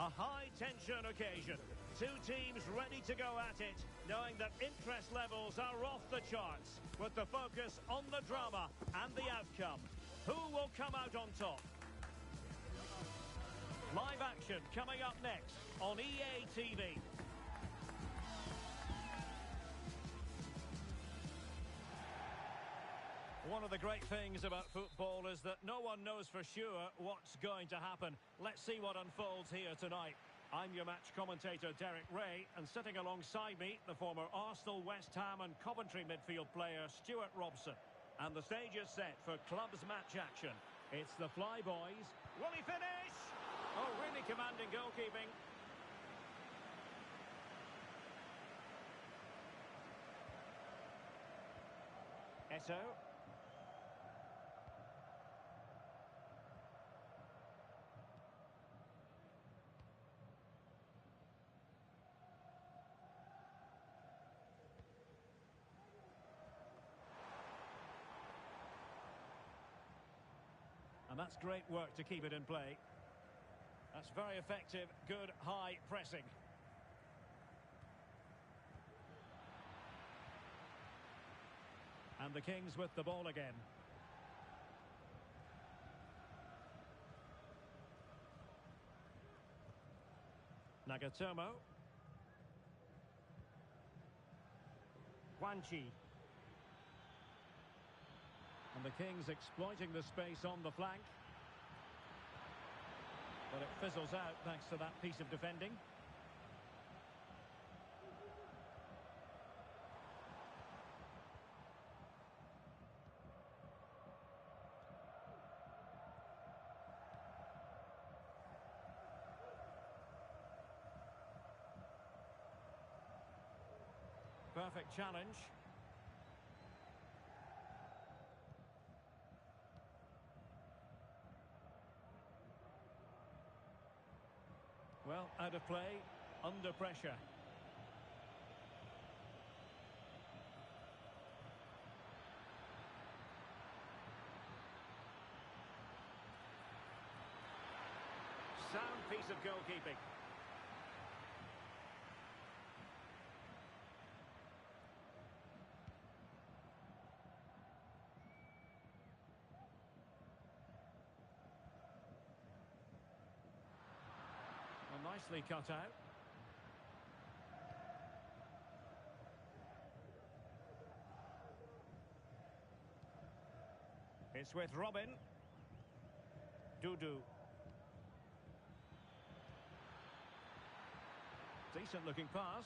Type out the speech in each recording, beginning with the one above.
A high-tension occasion. Two teams ready to go at it, knowing that interest levels are off the charts, with the focus on the drama and the outcome. Who will come out on top? Live action coming up next on EA TV. One of the great things about football is that no one knows for sure what's going to happen. Let's see what unfolds here tonight. I'm your match commentator, Derek Ray, and sitting alongside me, the former Arsenal, West Ham and Coventry midfield player, Stuart Robson. And the stage is set for clubs match action. It's the Flyboys. Will he finish? Oh, really commanding goalkeeping. Eto. And that's great work to keep it in play. That's very effective, good high pressing. And the Kings with the ball again. Nagatomo. Guanchi. And the Kings exploiting the space on the flank. But it fizzles out thanks to that piece of defending. Perfect challenge. Well, out of play, under pressure. Sound piece of goalkeeping. Well, nicely cut out. It's with Robin. Dudu. Decent looking pass.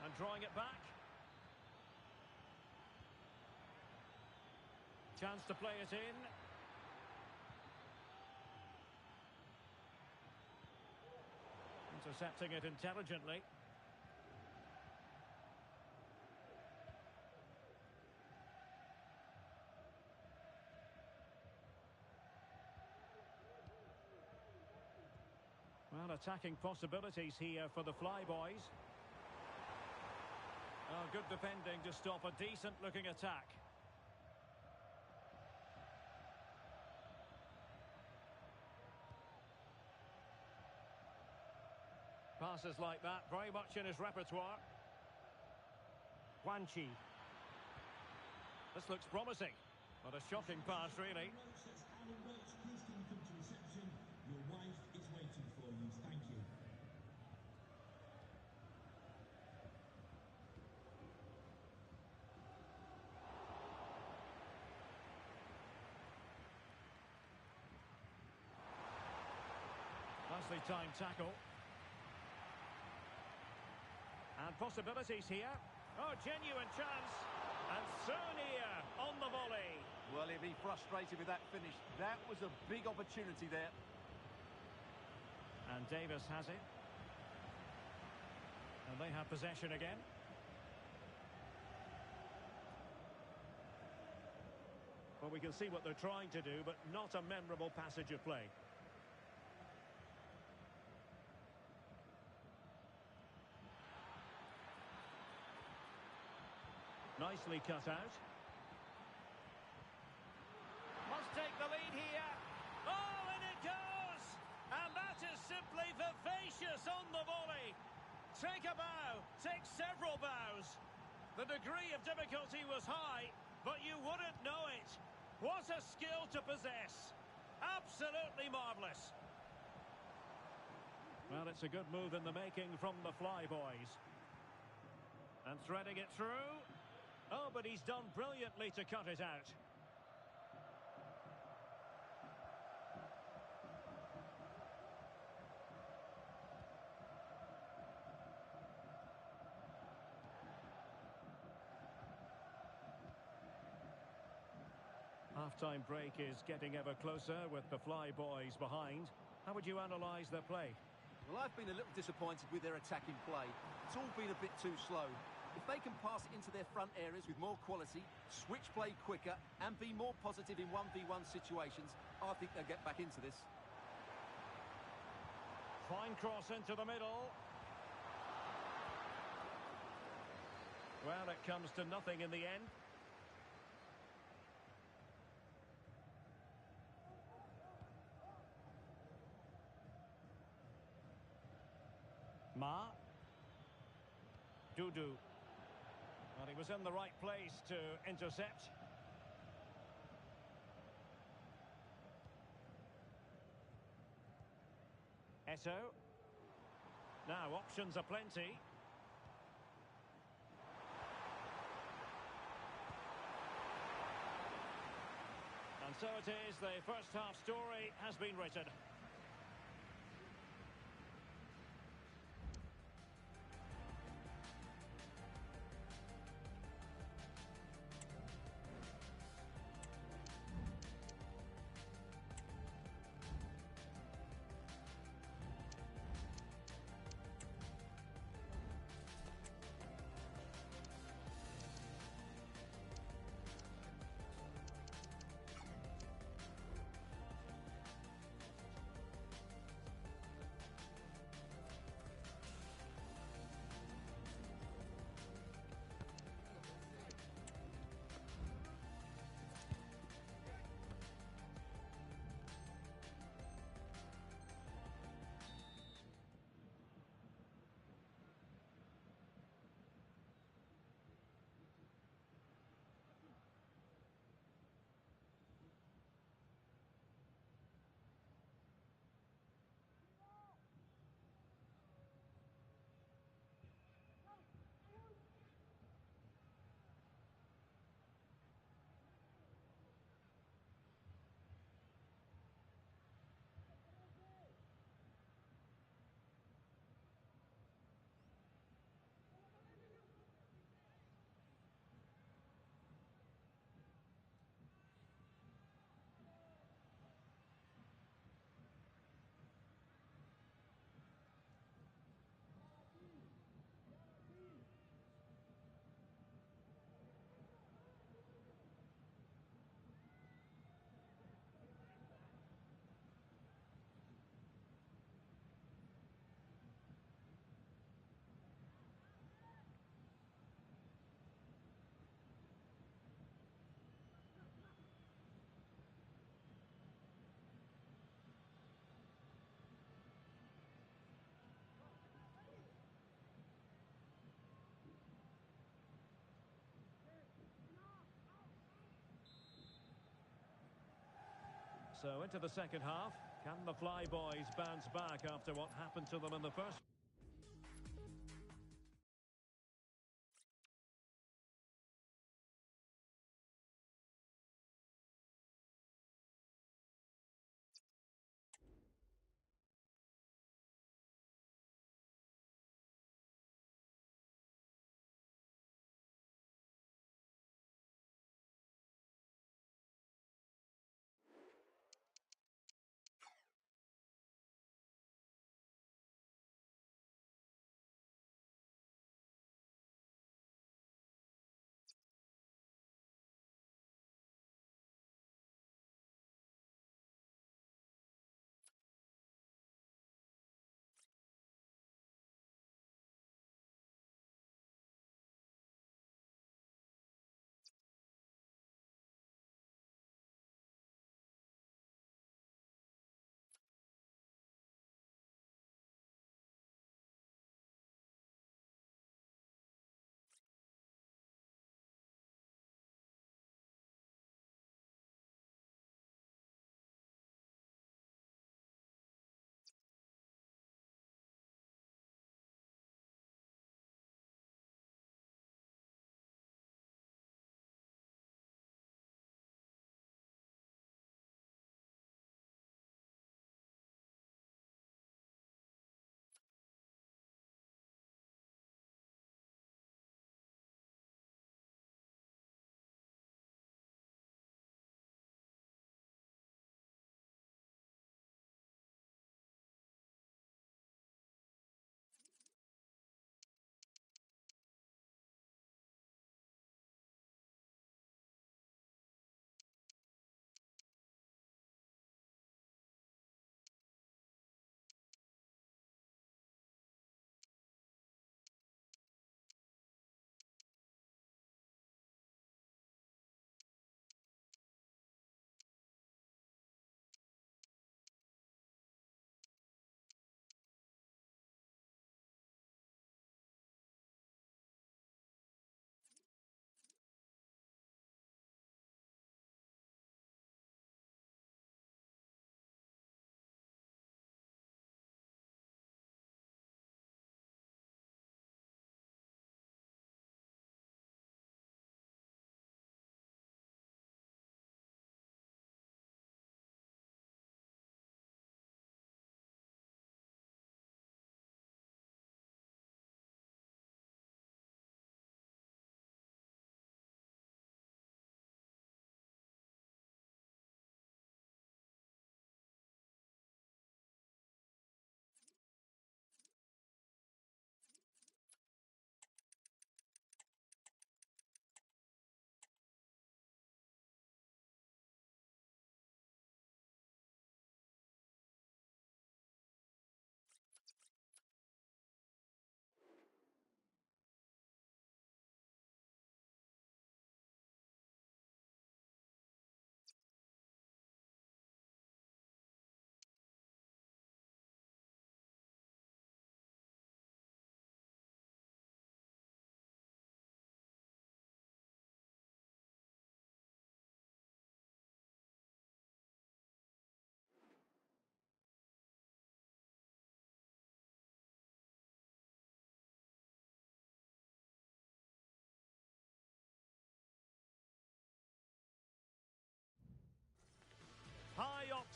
And drawing it back. Chance to play it in. Intercepting it intelligently. Well, attacking possibilities here for the Flyboys. Oh, good defending to stop a decent-looking attack. Passes like that, very much in his repertoire. Guanchi. This looks promising, but a shocking pass, really. Your wife is waiting for you. Thank you. Nicely timed tackle. And possibilities here. Oh, genuine chance. And Sonia on the volley. Well, he'll be frustrated with that finish. That was a big opportunity there. And Davis has it. And they have possession again. Well, we can see what they're trying to do, but not a memorable passage of play. Nicely cut out. Must take the lead here. it goes! And that is simply vivacious on the volley. Take a bow, take several bows. The degree of difficulty was high, but you wouldn't know it. What a skill to possess. Absolutely marvellous. Well, it's a good move in the making from the Flyboys. And threading it through. Oh, but he's done brilliantly to cut it out. Half-time break is getting ever closer with the Flyboys behind. How would you analyse their play? Well, I've been a little disappointed with their attacking play. It's all been a bit too slow. If they can pass it into their front areas with more quality, switch play quicker, and be more positive in 1v1 situations, I think they'll get back into this. Fine cross into the middle. Well, it comes to nothing in the end. Ma. Dudu. Well, he was in the right place to intercept. Eto. Now, options are plenty. And so it is, the first half story has been written. So into the second half. Can the Flyboys bounce back after what happened to them in the first?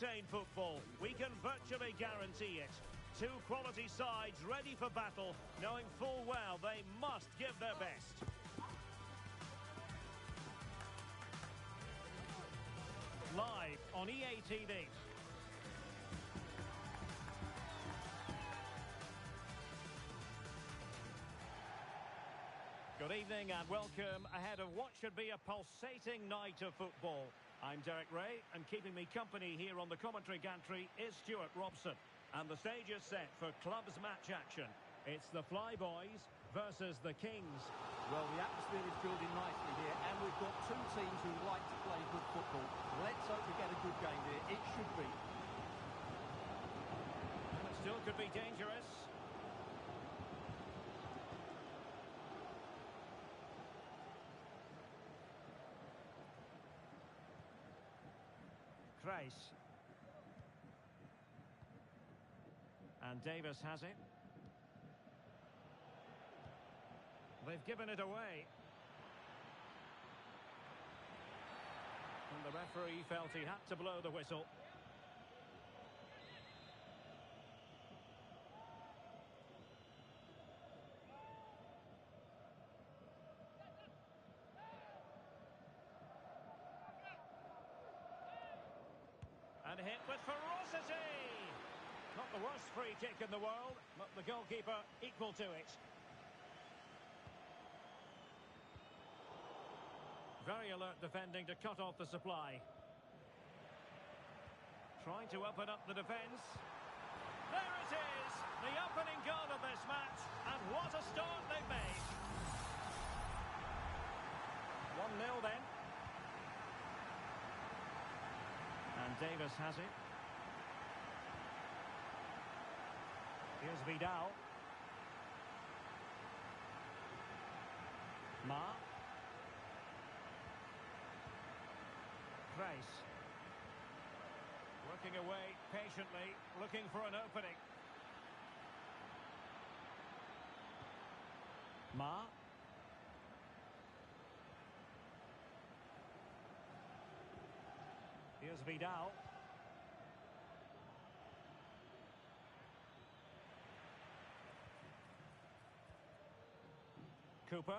entertain football. We can virtually guarantee it. Two quality sides ready for battle, knowing full well they must give their best. Live on EA TV. Good evening and welcome ahead of what should be a pulsating night of football. I'm Derek Ray, and keeping me company here on the commentary gantry is Stuart Robson. And the stage is set for clubs match action. It's the Flyboys versus the Kings. Well, the atmosphere is building nicely here, and we've got two teams who like to play good football. Let's hope we get a good game here. It should be. And it still could be dangerous. Kreis. And Davis has it. They've given it away. And the referee felt he had to blow the whistle. And hit with ferocity! Not the worst free kick in the world, but the goalkeeper equal to it. Very alert defending to cut off the supply. Trying to open up the defence. There it is! The opening goal of this match, and what a start they've made. 1-0 then. And Davis has it. Here's Vidal. Ma. Kreis. Working away patiently, looking for an opening. Ma. Here's Vidal. Cooper.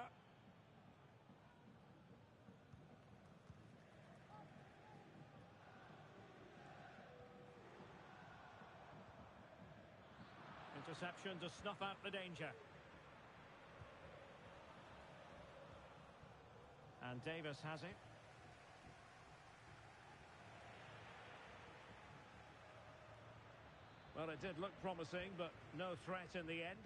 Interception to snuff out the danger. And Davis has it. Well, it did look promising, but no threat in the end.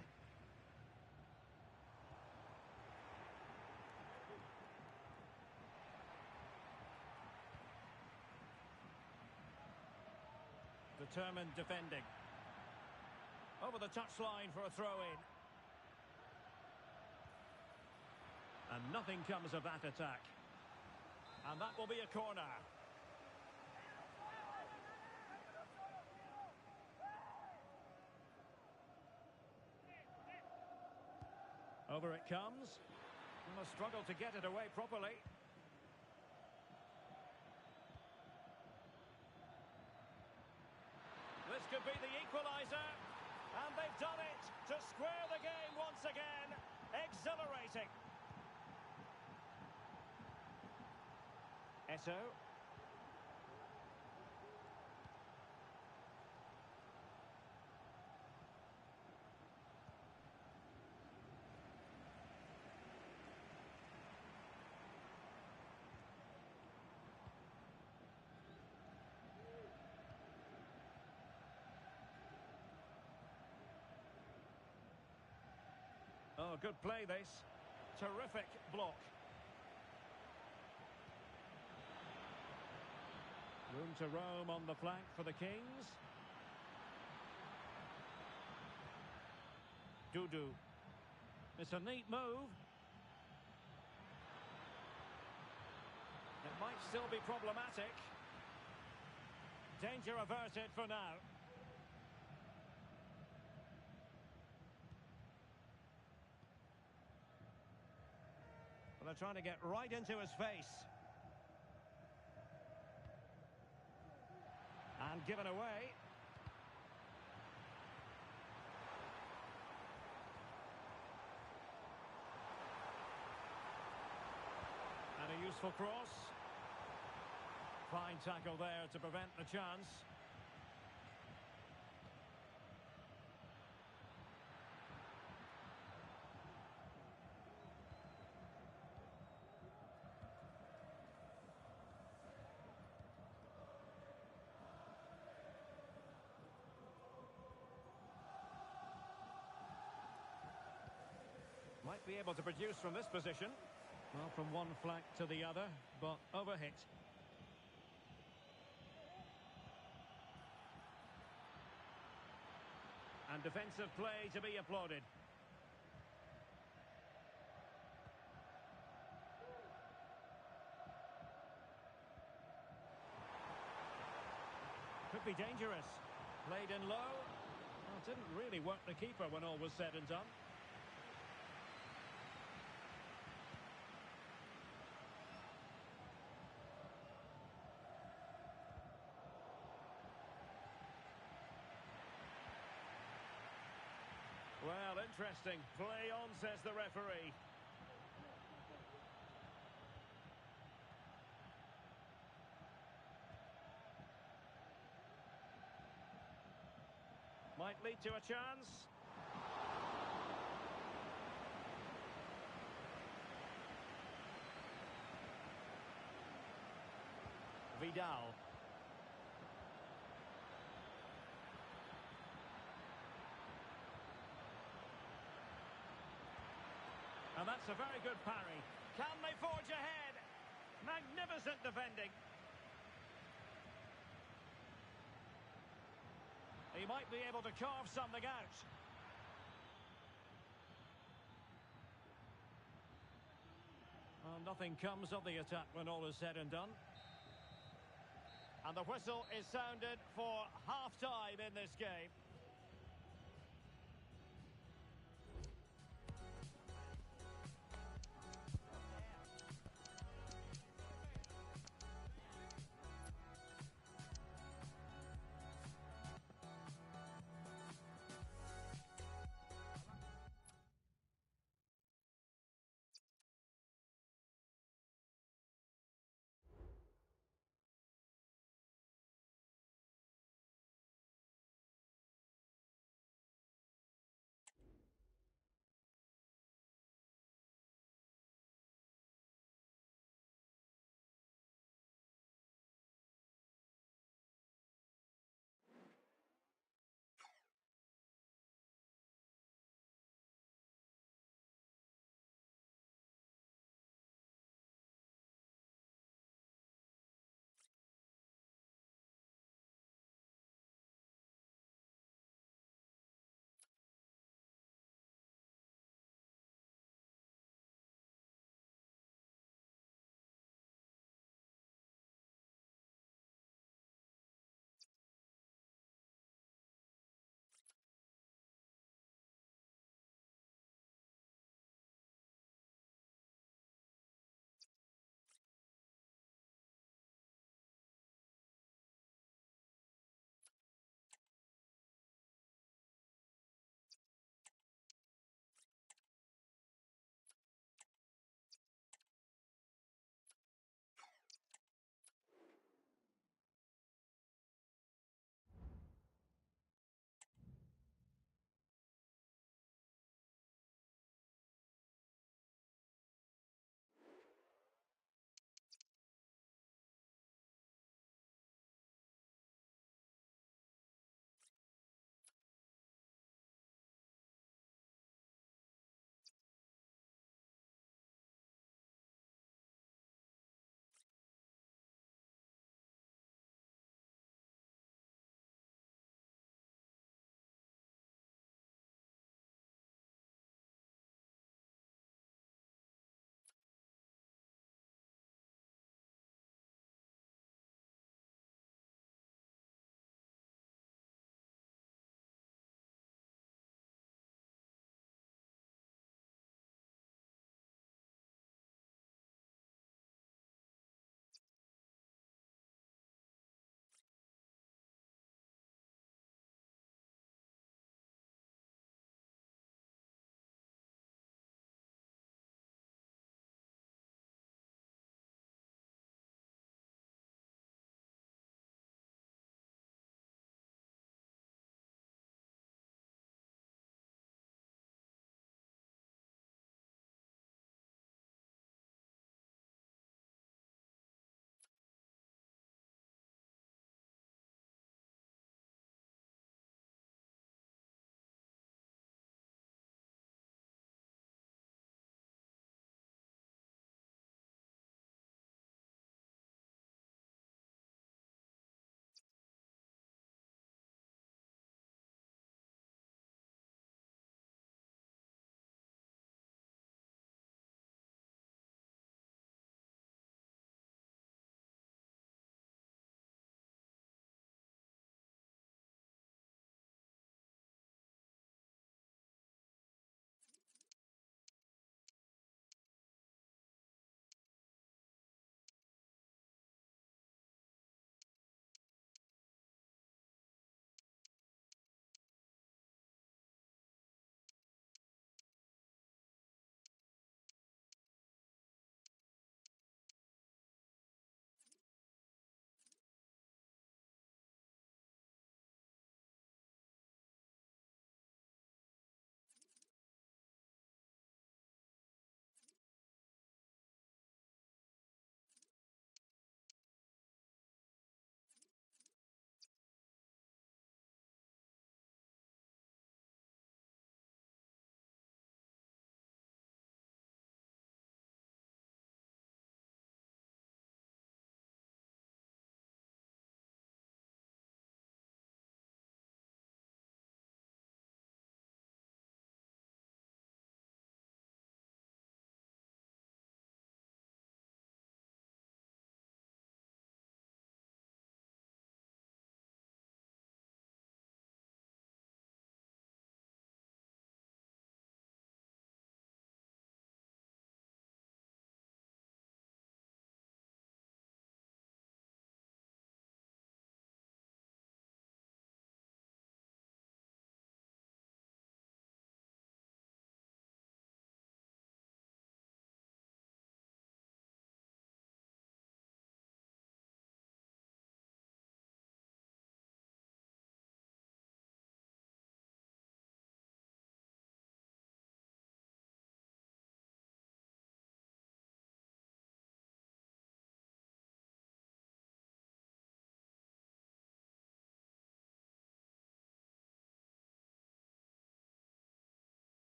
Determined defending. Over the touchline for a throw-in. And nothing comes of that attack. And that will be a corner. Over it comes. And a struggle to get it away properly. This could be the equaliser. And they've done it to square the game once again. Exhilarating. Eto. Oh, good play this. Terrific block. Room to roam on the flank for the Kings. Dudu. It's a neat move. It might still be problematic. Danger averted for now. They're trying to get right into his face. And given away. And a useful cross. Fine tackle there to prevent the chance. Might be able to produce from this position. Well, from one flank to the other, but overhit. And defensive play to be applauded. Could be dangerous. Played in low. Well, didn't really work the keeper when all was said and done. Well, interesting. Play on, says the referee. Might lead to a chance. Vidal. And that's a very good parry. Can they forge ahead? Magnificent defending. He might be able to carve something out. Well, nothing comes of the attack when all is said and done. And the whistle is sounded for half-time in this game.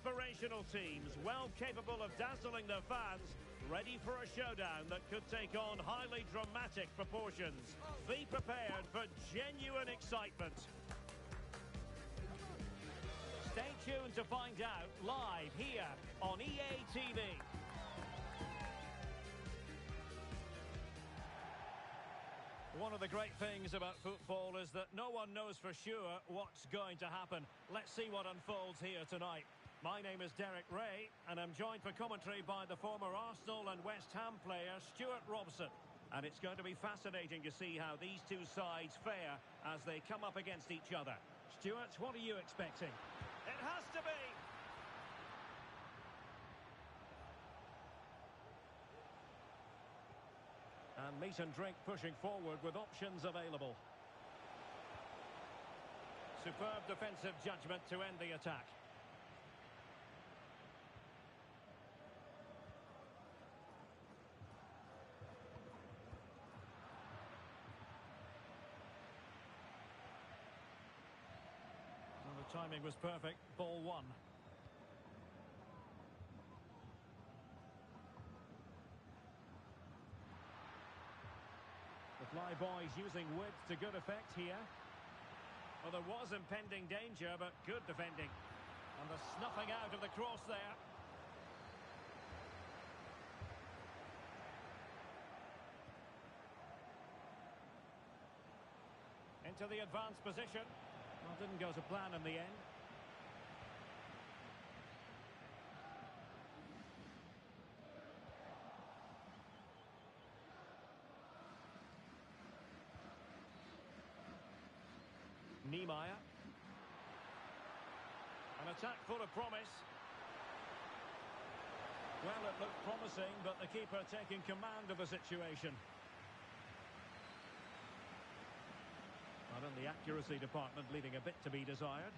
Aspirational teams, well capable of dazzling their fans, ready for a showdown that could take on highly dramatic proportions. Be prepared for genuine excitement. Stay tuned to find out live here on EA TV. One of the great things about football is that no one knows for sure what's going to happen. Let's see what unfolds here tonight. My name is Derek Ray, and I'm joined for commentary by the former Arsenal and West Ham player Stuart Robson. And it's going to be fascinating to see how these two sides fare as they come up against each other. Stuart, what are you expecting? It has to be! And meat and drink pushing forward with options available. Superb defensive judgment to end the attack. Well, the timing was perfect. Ball one. The fly boys using width to good effect here. Well, there was impending danger, but good defending. And the snuffing out of the cross there. Into the advanced position. Well, didn't go to plan in the end. Niemeyer. An attack full of promise. Well, it looked promising, but the keeper taking command of the situation. But in the accuracy department, leaving a bit to be desired.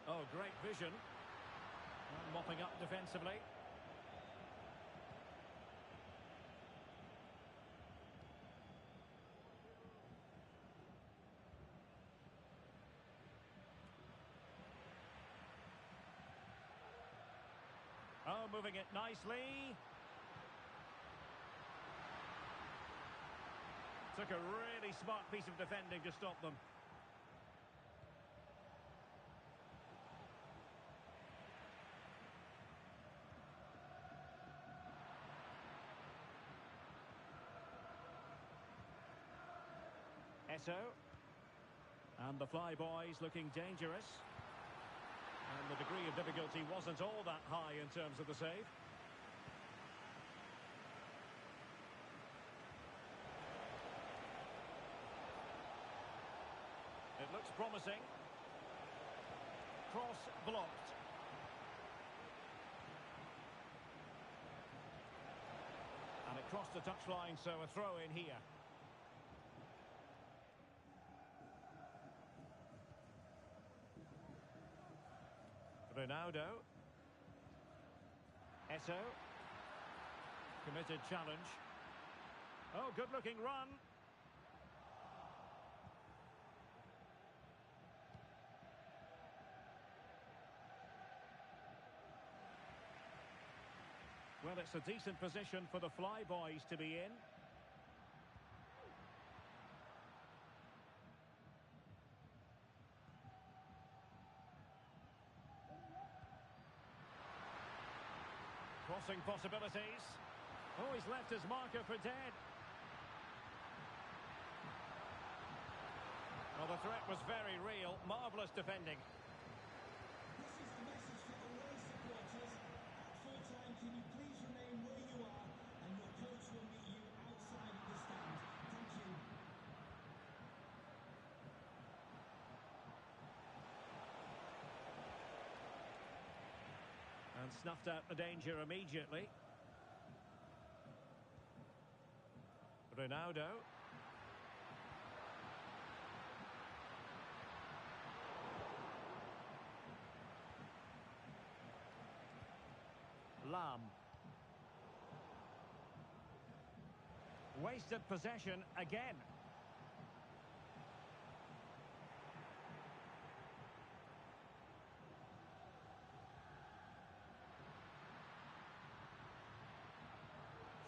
Oh, great vision. And mopping up defensively. Oh, moving it nicely. Took a really smart piece of defending to stop them. Eto. And the fly boys looking dangerous. And the degree of difficulty wasn't all that high in terms of the save. It looks promising. Cross blocked. And it crossed the touchline, so a throw in here. Ronaldo. Eto. Committed challenge. Oh, good-looking run. Well, it's a decent position for the fly boys to be in. Crossing possibilities. Oh, he's left his marker for dead. Well, the threat was very real. Marvellous defending. This is the message for away supporters. At full time, can you please remain where you are, and your coach will meet you outside of the stand. Thank you. And snuffed out the danger immediately. Ronaldo. Lam. Wasted possession again.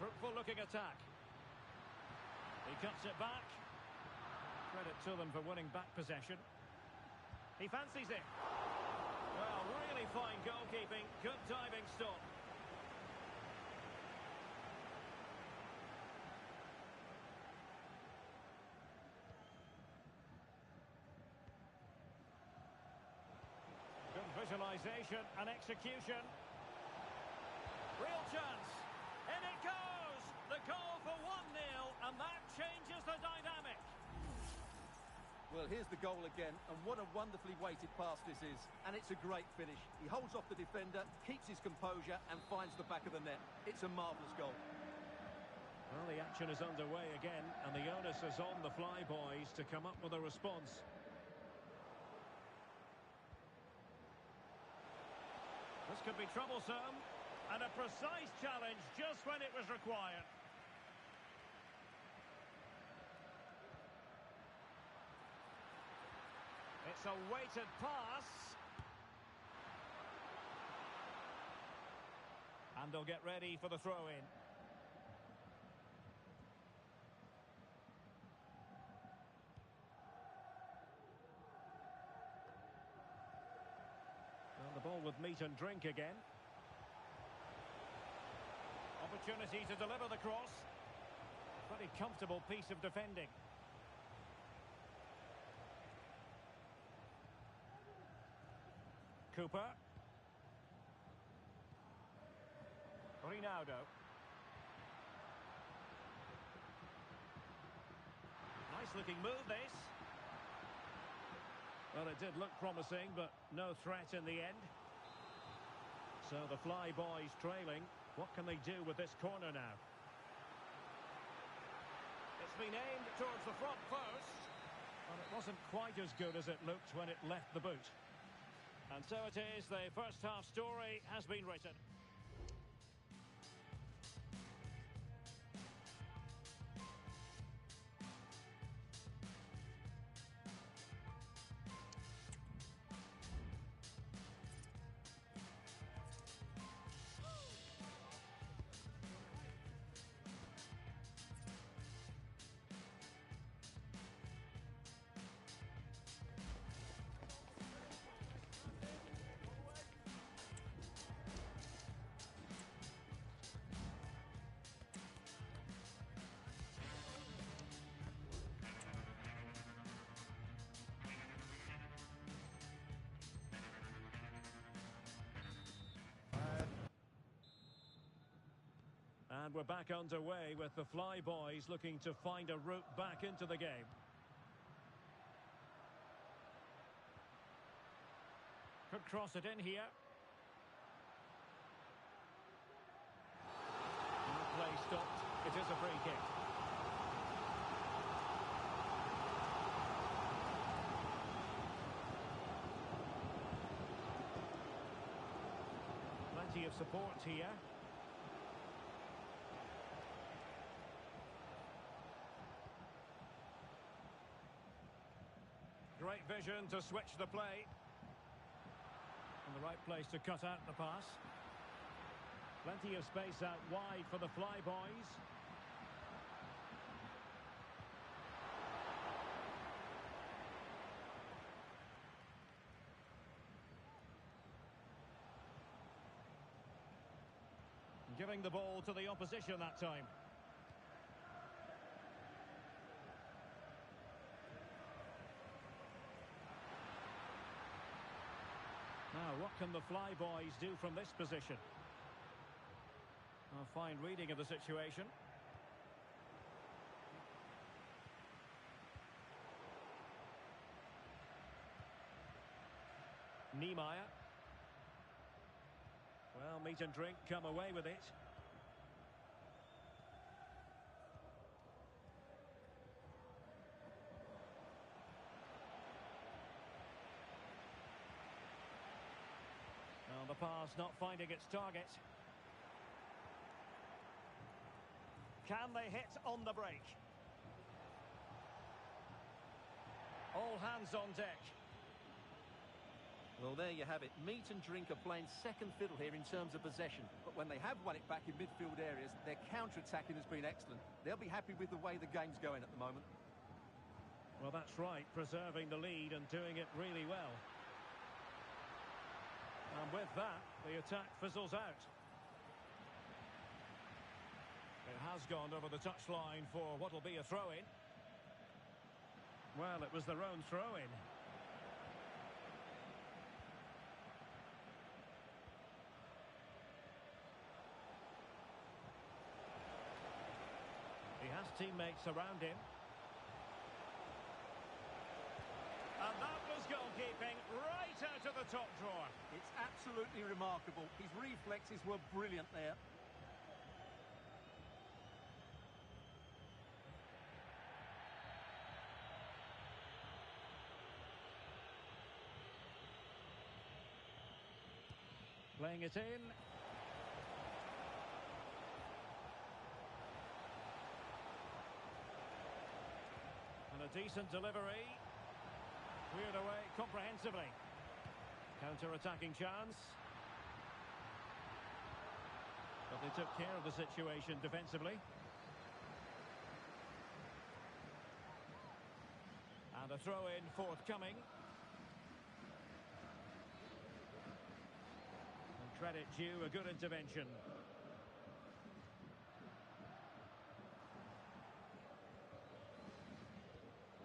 Fruitful looking attack. He cuts it back. Credit to them for winning back possession. He fancies it. Well, really fine goalkeeping. Good diving stop. Good visualisation and execution. Real chance. In it goes! The goal for 1-0, and that changes the dynamic. Well, here's the goal again, and what a wonderfully weighted pass this is. And it's a great finish. He holds off the defender, keeps his composure, and finds the back of the net. It's a marvellous goal. Well, the action is underway again, and the onus is on the Flyboys to come up with a response. This could be troublesome, and a precise challenge just when it was required. It's a weighted pass. And they'll get ready for the throw-in. Well, the ball with meat and drink again. Opportunity to deliver the cross. Pretty comfortable piece of defending. Cooper. Ronaldo. Nice looking move this. Well, it did look promising, but no threat in the end. So the Flyboys trailing. What can they do with this corner now? It's been aimed towards the front post, but it wasn't quite as good as it looked when it left the boot. And so it is, the first half story has been written. And we're back underway with the Flyboys looking to find a route back into the game. Could cross it in here. And the play stopped. It is a free kick. Plenty of support here. Great vision to switch the play. And the right place to cut out the pass. Plenty of space out wide for the Flyboys. Giving the ball to the opposition that time. Now, what can the Flyboys do from this position? A fine reading of the situation. Niemeyer. Well, meat and drink come away with it. Well, the pass not finding its target. Can they hit on the break? All hands on deck. Well, there you have it. Meat and drink are playing second fiddle here in terms of possession. But when they have won it back in midfield areas, their counter-attacking has been excellent. They'll be happy with the way the game's going at the moment. Well, that's right, preserving the lead and doing it really well. And with that, the attack fizzles out. It has gone over the touchline for what will be a throw-in. Well, it was their own throw-in. He has teammates around him. And that was goalkeeping right out of the top drawer. It's absolutely remarkable. His reflexes were brilliant there. Playing it in. And a decent delivery. Cleared away comprehensively. Counter-attacking chance. But they took care of the situation defensively. And a throw-in forthcoming. And credit due, a good intervention.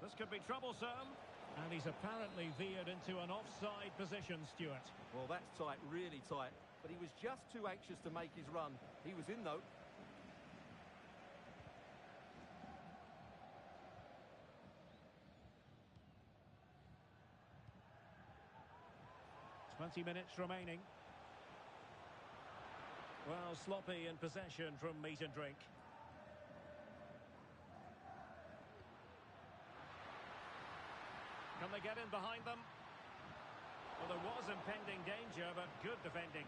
This could be troublesome. And he's apparently veered into an offside position, Stuart. Well, that's tight, really tight. But he was just too anxious to make his run. He was in, though. "20 minutes remaining. Well, sloppy in possession from meat and drink. Can they get in behind them? Well, there was impending danger, but good defending.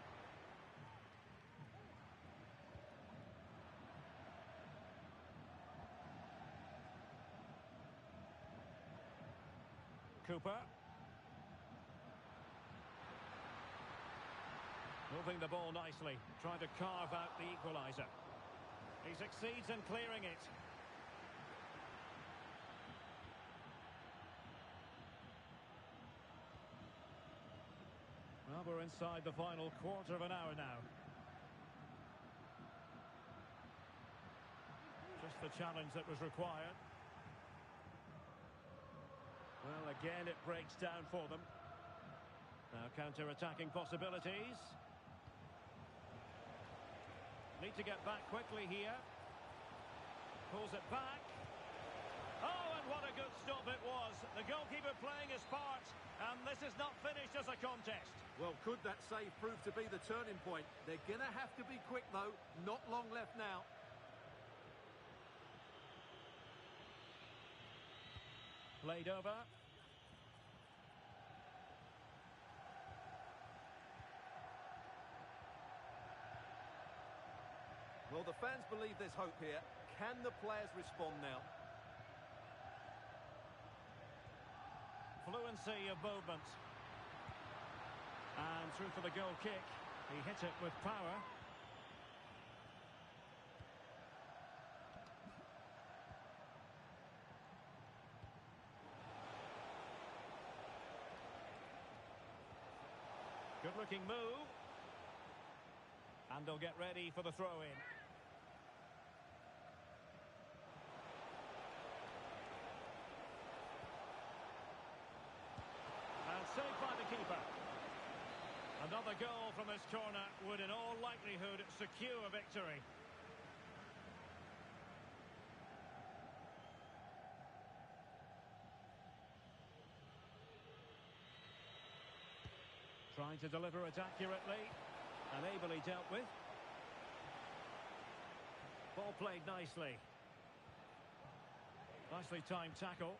Cooper. Moving the ball nicely, trying to carve out the equaliser. He succeeds in clearing it. Well, we're inside the final quarter of an hour now. Just the challenge that was required. Well, again, it breaks down for them. Now counter-attacking possibilities. Need to get back quickly here. Pulls it back. Oh, and what a good stop it was. The goalkeeper playing his part. And this is not finished as a contest. Well, could that save prove to be the turning point? They're going to have to be quick, though. Not long left now. Played over. Well, the fans believe there's hope here. Can the players respond now? Fluency of movement. And through for the goal kick. He hit it with power. Good looking move. And they'll get ready for the throw-in. And saved by the keeper. Another goal from this corner would in all likelihood secure victory. Trying to deliver it accurately and ably dealt with. Ball played nicely. Nicely timed tackle.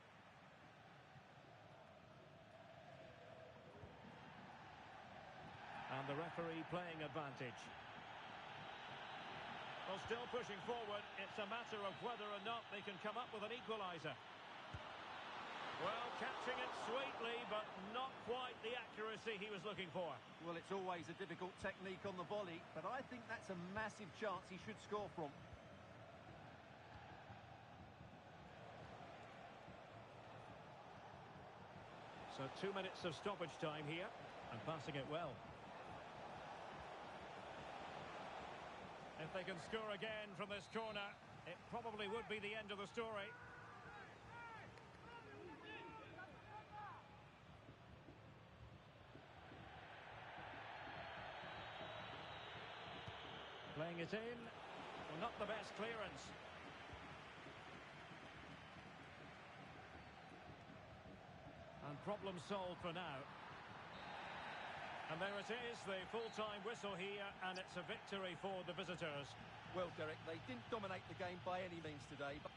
And the referee playing advantage. Well, still pushing forward. It's a matter of whether or not they can come up with an equaliser. Well, catching it sweetly, but not quite the accuracy accuracy he was looking for. Well, it's always a difficult technique on the volley, but I think that's a massive chance he should score from. So 2 minutes of stoppage time here, and passing it well. If they can score again from this corner, it probably would be the end of the story. Playing it in. Well, not the best clearance. And problem solved for now. And there it is, the full-time whistle here, and it's a victory for the visitors. Well, Derek, they didn't dominate the game by any means today, but